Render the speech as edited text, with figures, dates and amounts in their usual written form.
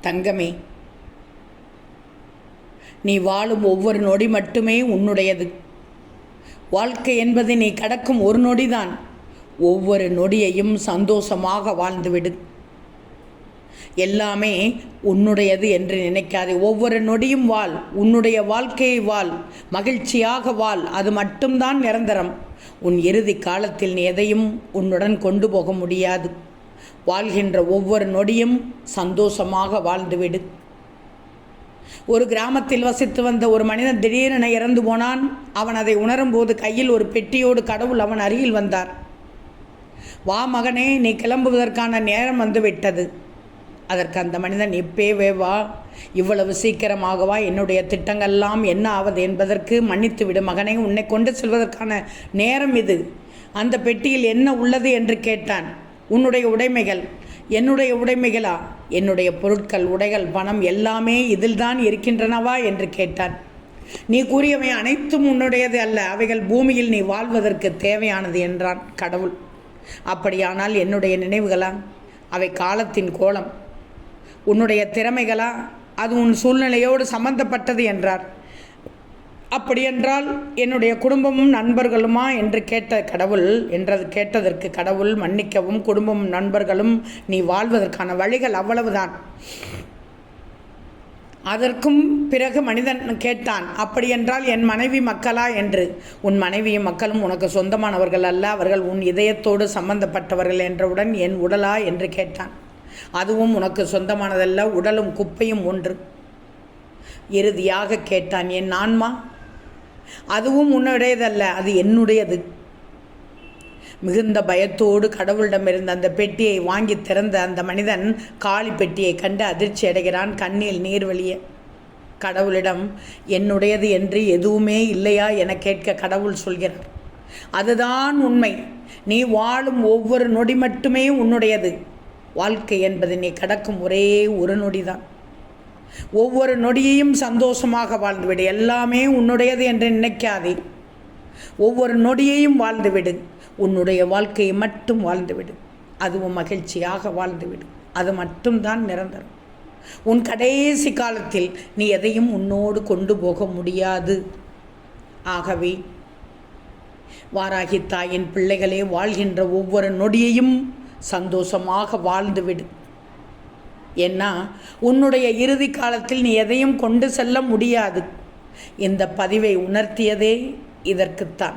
தங்கமே, நீ வாழும் ஒவ்வொரு நொடி மட்டுமே உன்னுடையது. வாழ்க்கை என்பது நீ கடக்கும் ஒரு நொடிதான். ஒவ்வொரு நொடியையும் சந்தோஷமாக வாழ்ந்துவிடு. எல்லாமே உன்னுடையது என்று நினைக்காதே. ஒவ்வொரு நொடியும் வாழ், உன்னுடைய வாழ்க்கையை வாழ், மகிழ்ச்சியாக வாழ். அது மட்டும்தான் நிரந்தரம். உன் இறுதி காலத்தில் நீ எதையும் உன்னுடன் கொண்டு போக முடியாது. வாழ்கின்ற ஒவ்வொரு நொடியும் சந்தோஷமாக வாழ்ந்துவிடு. ஒரு கிராமத்தில் வசித்து வந்த ஒரு மனிதன் திடீரென இறந்து போனான். அவன் அதை உணரும்போது கையில் ஒரு பெட்டியோடு கடவுள் அவன் அருகில் வந்தார். வா மகனே, நீ கிளம்புவதற்கான நேரம் வந்துவிட்டது. அதற்கு அந்த மனிதன், இப்பவே வா, இவ்வளவு சீக்கிரமாகவா? என்னுடைய திட்டங்கள்லாம் என்ன ஆவது என்பதற்கு மன்னித்து விடு மகனே, உன்னை கொண்டு செல்வதற்கான நேரம் இது. அந்த பெட்டியில் என்ன உள்ளது என்று கேட்டான். உன்னுடைய உடைமைகள். என்னுடைய உடைமைகளா? என்னுடைய பொருட்கள், உடைகள், பணம் எல்லாமே இதில்தான் இருக்கின்றனவா என்று கேட்டான். நீ கூறியவை அனைத்தும் உன்னுடையது அல்ல, அவைகள் பூமியில் நீ வாழ்வதற்கு தேவையானது என்றான் கடவுள். அப்படியானால் என்னுடைய நினைவுகளா? அவை காலத்தின் கோலம். உன்னுடைய திறமைகளா? அது உன் சூழ்நிலையோடு சம்பந்தப்பட்டது என்றார். அப்படியென்றால் என்னுடைய குடும்பமும் நண்பர்களுமா என்று கேட்டதற்கு கடவுள், மன்னிக்கவும், குடும்பமும் நண்பர்களும் நீ வாழ்வதற்கான வழிகள், அவ்வளவுதான். அதற்கும் பிறகு மனிதன் கேட்டான், அப்படியென்றால் என் மனைவி மக்களா என்று? உன் மனைவியும் மக்களும் உனக்கு சொந்தமானவர்கள் அல்ல, அவர்கள் உன் இதயத்தோடு சம்பந்தப்பட்டவர்கள் என்றவுடன் என் உடலா என்று கேட்டான். அதுவும் உனக்கு சொந்தமானதல்ல, உடலும் குப்பையும் ஒன்று. இறுதியாக கேட்டான், என் ஆன்மா? அதுவும் உன்னுடையதல்ல, அது என்னுடையது. மிகுந்த பயத்தோடு கடவுளிடமிருந்து அந்த பெட்டியை வாங்கி திறந்த அந்த மனிதன் காலி பெட்டியை கண்டு அதிர்ச்சி அடைகிறான். கண்ணில் நீர் வழிய கடவுளிடம், என்னுடையது என்று எதுவுமே இல்லையா என கேட்க கடவுள் சொல்கிறார், அதுதான் உண்மை. நீ வாழும் ஒவ்வொரு நொடி மட்டுமே உன்னுடையது. வாழ்க்கை என்பது நீ கடக்கும் ஒரே ஒரு நொடிதான். ஒவ்வொரு நொடியையும் சந்தோஷமாக வாழ்ந்துவிடு. எல்லாமே உன்னுடையது என்று நினைக்காதே. ஒவ்வொரு நொடியையும் வாழ்ந்துவிடு. உன்னுடைய வாழ்க்கையை மட்டும் வாழ்ந்துவிடு. அதுவும் மகிழ்ச்சியாக வாழ்ந்துவிடு. அது மட்டும்தான் நிரந்தரம். உன் கடைசி காலத்தில் நீ எதையும் உன்னோடு கொண்டு போக முடியாது. ஆகவே வாராகி தாயின் பிள்ளைகளே, வாழ்கின்ற ஒவ்வொரு நொடியையும் சந்தோஷமாக வாழ்ந்துவிடு. ஏன்னா உன்னுடைய இறுதி காலத்தில் நீ எதையும் கொண்டு செல்ல முடியாது. இந்த பதிவை உணர்த்தியதே இதற்குத்தான்.